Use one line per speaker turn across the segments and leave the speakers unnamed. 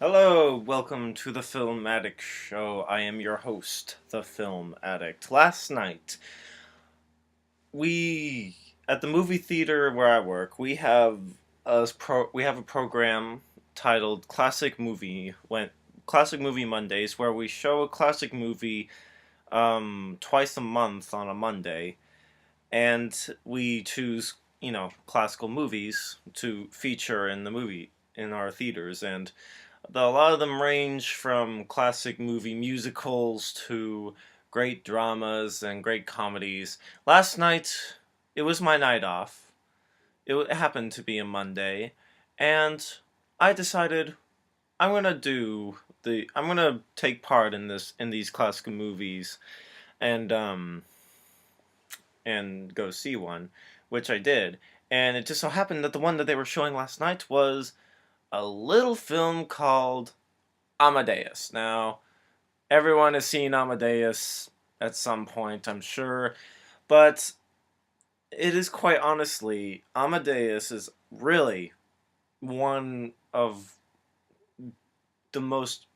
Hello, welcome to the Film Addict Show. I am your host, the Film Addict. Last night, we at the movie theater where I work, we have a program titled Classic Movie Mondays, where we show a classic movie twice a month on a Monday, and we choose classical movies to feature in our theaters. And a lot of them range from classic movie musicals to great dramas and great comedies. Last night, it was my night off. It happened to be a Monday, and I decided I'm gonna take part in these classic movies and go see one, which I did. And it just so happened that the one that they were showing last night was a little film called Amadeus. Now, everyone has seen Amadeus at some point, I'm sure, but it is quite honestly, Amadeus is really one of the most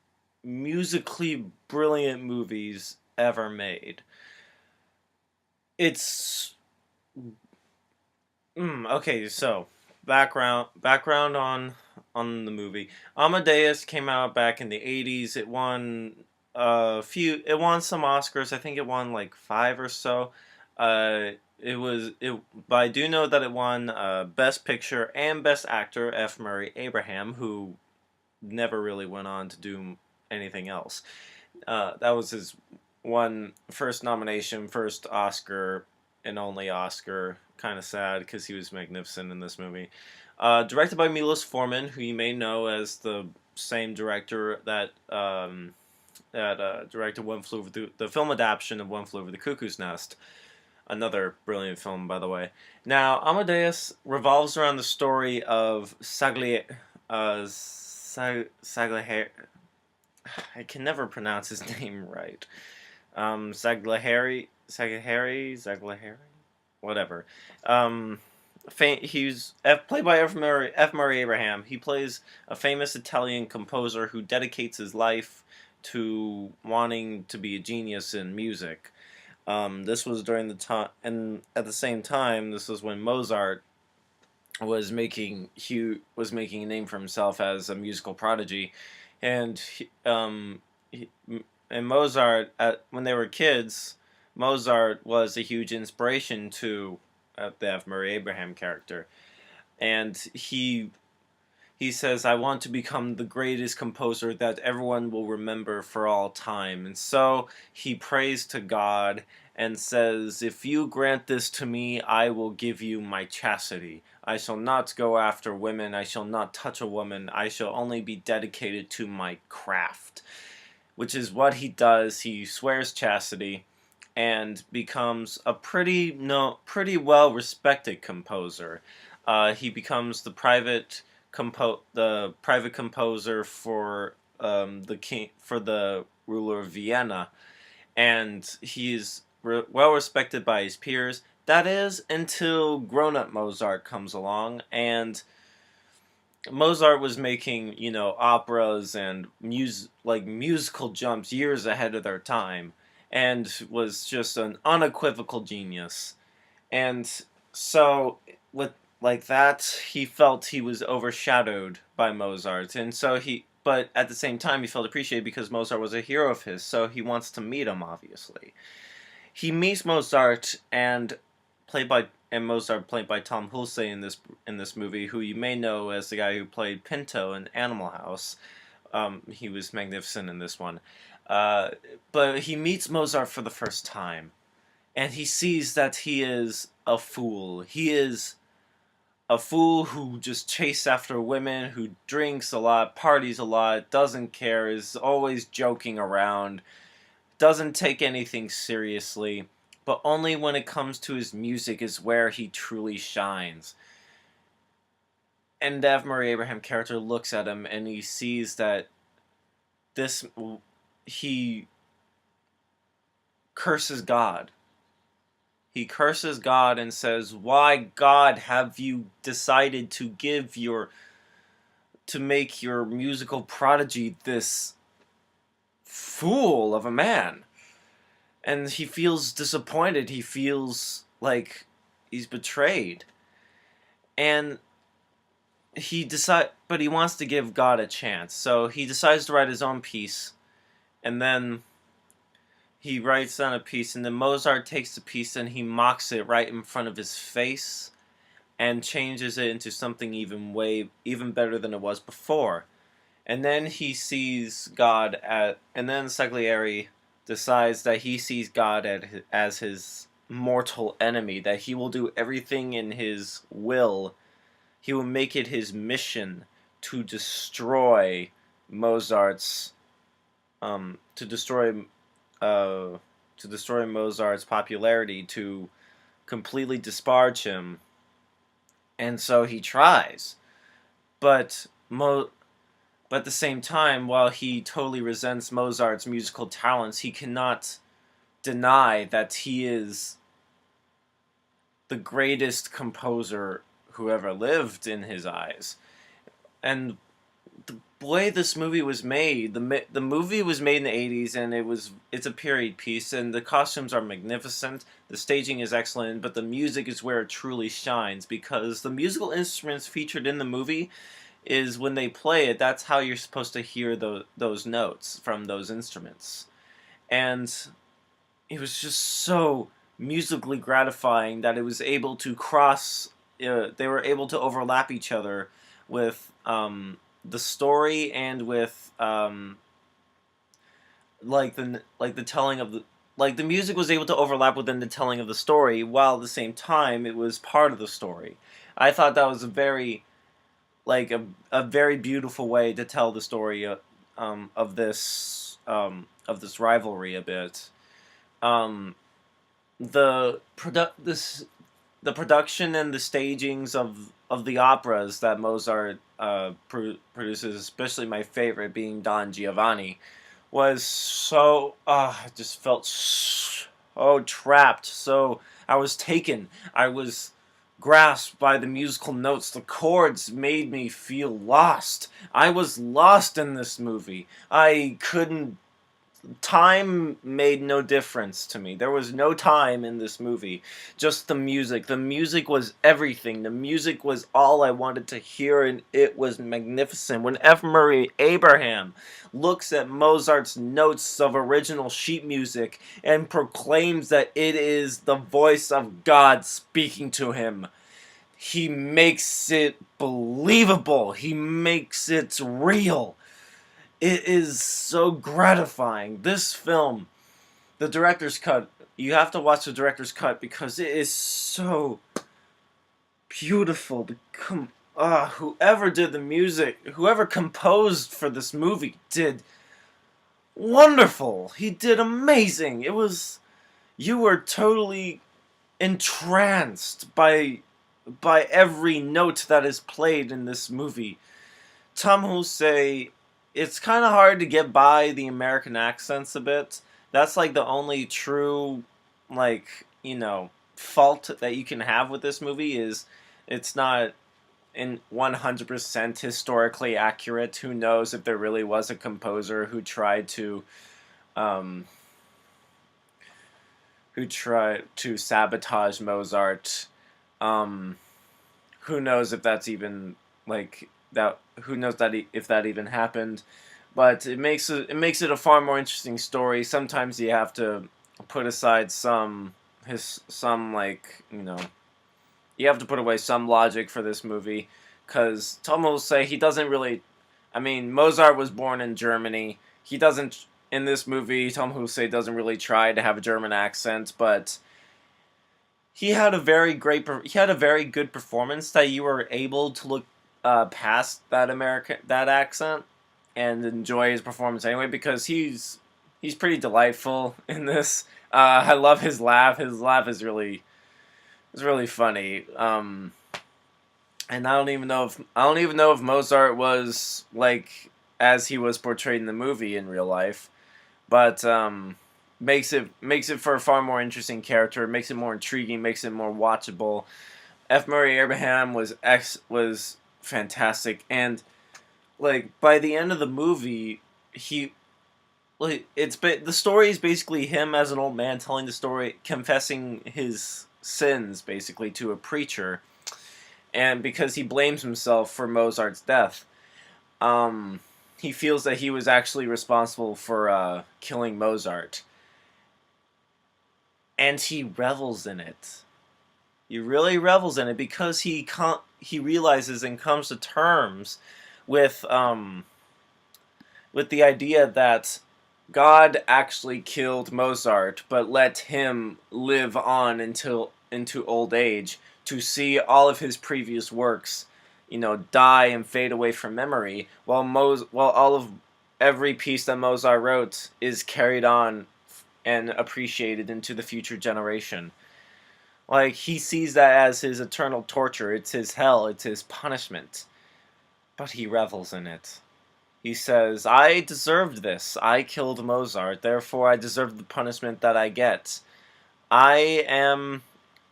musically brilliant movies ever made. It's okay, so background on the movie. Amadeus came out back in the 80s. It won some Oscars. I think it won like 5 or so. But I do know that it won Best Picture and Best Actor. F. Murray Abraham, who never really went on to do anything else. That was his first nomination, first Oscar, and only Oscar. Kind of sad because he was magnificent in this movie. Directed by Milos Forman, who you may know as the same director that directed the film adaptation of One Flew Over the Cuckoo's Nest. Another brilliant film, by the way. Now, Amadeus revolves around the story of Sagliher. I can never pronounce his name right. Saglaheri, whatever. He's played by F. Murray Abraham. He plays a famous Italian composer who dedicates his life to wanting to be a genius in music. This was during the time, and at the same time, this was when Mozart was making a name for himself as a musical prodigy, and Mozart, when they were kids, Mozart was a huge inspiration to the F. Murray Abraham character, and he says, "I want to become the greatest composer that everyone will remember for all time." And so he prays to God and says, "If you grant this to me, I will give you my chastity. I shall not go after women. I shall not touch a woman. I shall only be dedicated to my craft." Which is what he does. He swears chastity and becomes a pretty well respected composer. He becomes the private composer for the ruler of Vienna, and he's well respected by his peers. That is until grown-up Mozart comes along, and Mozart was making operas and musical jumps years ahead of their time, and was just an unequivocal genius. And so with like that, he felt he was overshadowed by Mozart, and but at the same time, he felt appreciated because Mozart was a hero of his, so he wants to meet him, obviously. He meets Mozart, Mozart played by Tom Hulce in this movie, who you may know as the guy who played Pinto in Animal House. He was magnificent in this one. But he meets Mozart for the first time, and he sees that he is a fool. He is a fool who just chases after women, who drinks a lot, parties a lot, doesn't care, is always joking around, doesn't take anything seriously, but only when it comes to his music is where he truly shines. And the F. Murray Abraham character looks at him and he sees that he curses God. He curses God and says, "Why, God, have you decided to give your to make your musical prodigy this fool of a man. And he feels disappointed. He feels like he's betrayed. And but he wants to give God a chance. So he decides to write his own piece. And then he writes down a piece, and then Mozart takes the piece and he mocks it right in front of his face and changes it into something even better than it was before. And then he sees God and then Salieri decides that he sees God as his mortal enemy, that he will do everything in his will. He will make it his mission to destroy Mozart's to destroy Mozart's popularity, to completely disparage him. And so he tries. But at the same time, while he totally resents Mozart's musical talents, he cannot deny that he is the greatest composer who ever lived in his eyes. And the way this movie was made, the movie was made in the 80s, and it's a period piece, and the costumes are magnificent, the staging is excellent, but the music is where it truly shines, because the musical instruments featured in the movie is when they play it, that's how you're supposed to hear those notes from those instruments. And it was just so musically gratifying that it was able to they were able to overlap each other with the story and with the telling of the music was able to overlap within the telling of the story, while at the same time it was part of the story. I thought that was a very beautiful way to tell the story of this rivalry a bit. The production and the stagings of the operas that Mozart produces, especially my favorite being Don Giovanni, was so I just felt so trapped. So I was taken. I was grasped by the musical notes. The chords made me feel lost. I was lost in this movie. I couldn't. Time made no difference to me. There was no time in this movie. Just the music. The music was everything. The music was all I wanted to hear, and it was magnificent. When F. Murray Abraham looks at Mozart's notes of original sheet music and proclaims that it is the voice of God speaking to him, he makes it believable. He makes it real. It is so gratifying. This film, the director's cut, you have to watch the director's cut because it is so beautiful. Whoever did the music, whoever composed for this movie did wonderful. He did amazing. You were totally entranced by every note that is played in this movie. Tom Hulce, it's kind of hard to get by the American accents a bit. That's like the only true, fault that you can have with this movie is it's not in 100% historically accurate. Who knows if there really was a composer who tried to sabotage Mozart. Who knows if that's even that? Who knows if that even happened? But it makes it a far more interesting story. Sometimes you have to put aside you have to put away some logic for this movie, because Tom will say he doesn't really. I mean, Mozart was born in Germany. He doesn't in this movie. Tom Hulce doesn't really try to have a German accent, but he had a very good performance that you were able to look past that accent and enjoy his performance anyway, because he's pretty delightful in this. I love his laugh. His laugh is really funny. And I don't even know if Mozart was like as he was portrayed in the movie in real life, but makes it for a far more interesting character. Makes it more intriguing. Makes it more watchable. F. Murray Abraham was fantastic, and like by the end of the movie, he like the story is basically him as an old man telling the story, confessing his sins basically to a preacher, and because he blames himself for Mozart's death, um, he feels that he was actually responsible for killing Mozart, and he revels in it. He really revels in it because he realizes and comes to terms with with the idea that God actually killed Mozart, but let him live on until into old age to see all of his previous works, die and fade away from memory, while all of every piece that Mozart wrote is carried on and appreciated into the future generation. Like he sees that as his eternal torture. It's his hell. It's his punishment. But he revels in it. He says, I deserved this. I killed Mozart, therefore I deserve the punishment that I get. I am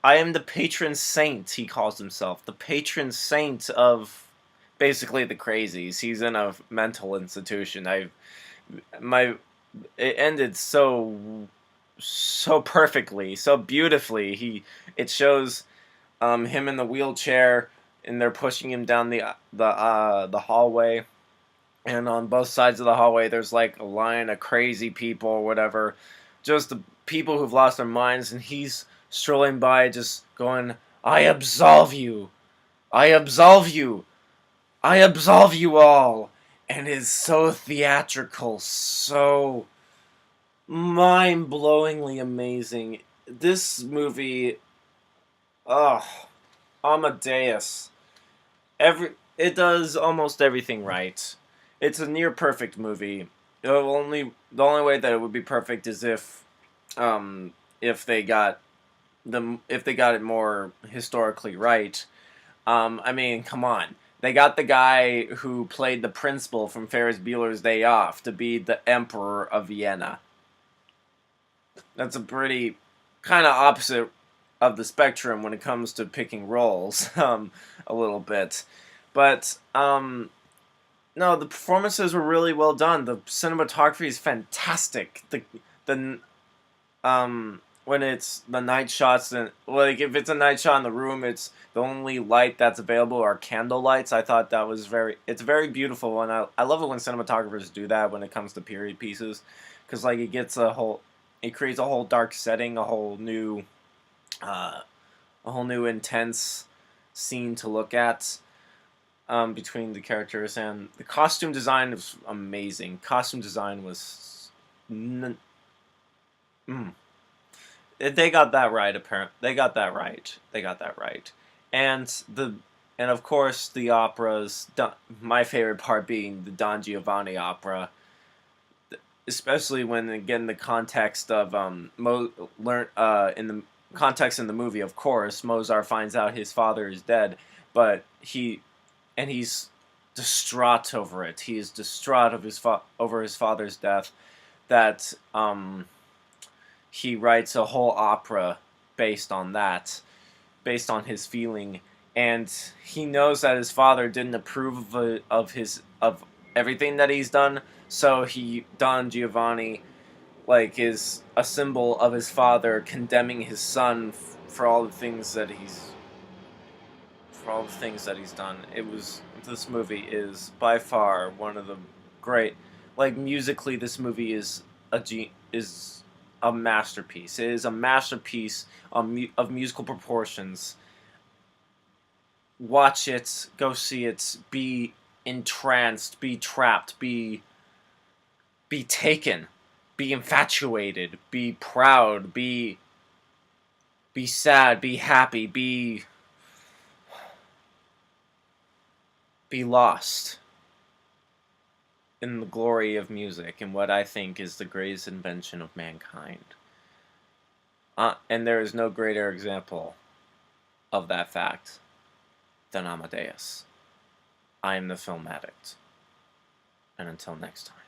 I am the patron saint, he calls himself. The patron saint of basically the crazies. He's in a mental institution. My it ended so perfectly, so beautifully. It shows him in the wheelchair and they're pushing him down the hallway, and on both sides of the hallway there's like a line of crazy people or whatever, just the people who've lost their minds, and he's strolling by just going, I absolve you, I absolve you, I absolve you all, and is so theatrical, so mind-blowingly amazing. This movie, ugh, Amadeus, it does almost everything right. It's a near perfect movie. The only way that it would be perfect is if they got it more historically right. I mean, come on. They got the guy who played the principal from Ferris Bueller's Day Off to be the Emperor of Vienna. That's a pretty kind of opposite of the spectrum when it comes to picking roles, a little bit. But no, the performances were really well done. The cinematography is fantastic. The when it's the night shots, and like if it's a night shot in the room, it's the only light that's available are candle lights. I thought that was it's very beautiful, and I love it when cinematographers do that when it comes to period pieces, because like it creates a whole dark setting, uh, a whole new intense scene to look at. Between the characters, and the costume design was amazing. Costume design was, they got that right. Apparently, they got that right. They got that right. And of course the operas. My favorite part being the Don Giovanni opera, especially when again the context of in the context in the movie. Of course, Mozart finds out his father is dead, but he's distraught over it. He is distraught of over his father's death. That he writes a whole opera based on that, based on his feeling, and he knows that his father didn't approve of everything that he's done. So Don Giovanni, like, is a symbol of his father condemning his son for all the things that he's done. This movie is by far one of the great, like musically, this movie is a masterpiece. It is a masterpiece of musical proportions. Watch it, go see it, be entranced, be trapped, be taken, be infatuated, be proud, be sad, be happy, be lost in the glory of music and what I think is the greatest invention of mankind. And there is no greater example of that fact than Amadeus. I am the Film Addict. And until next time.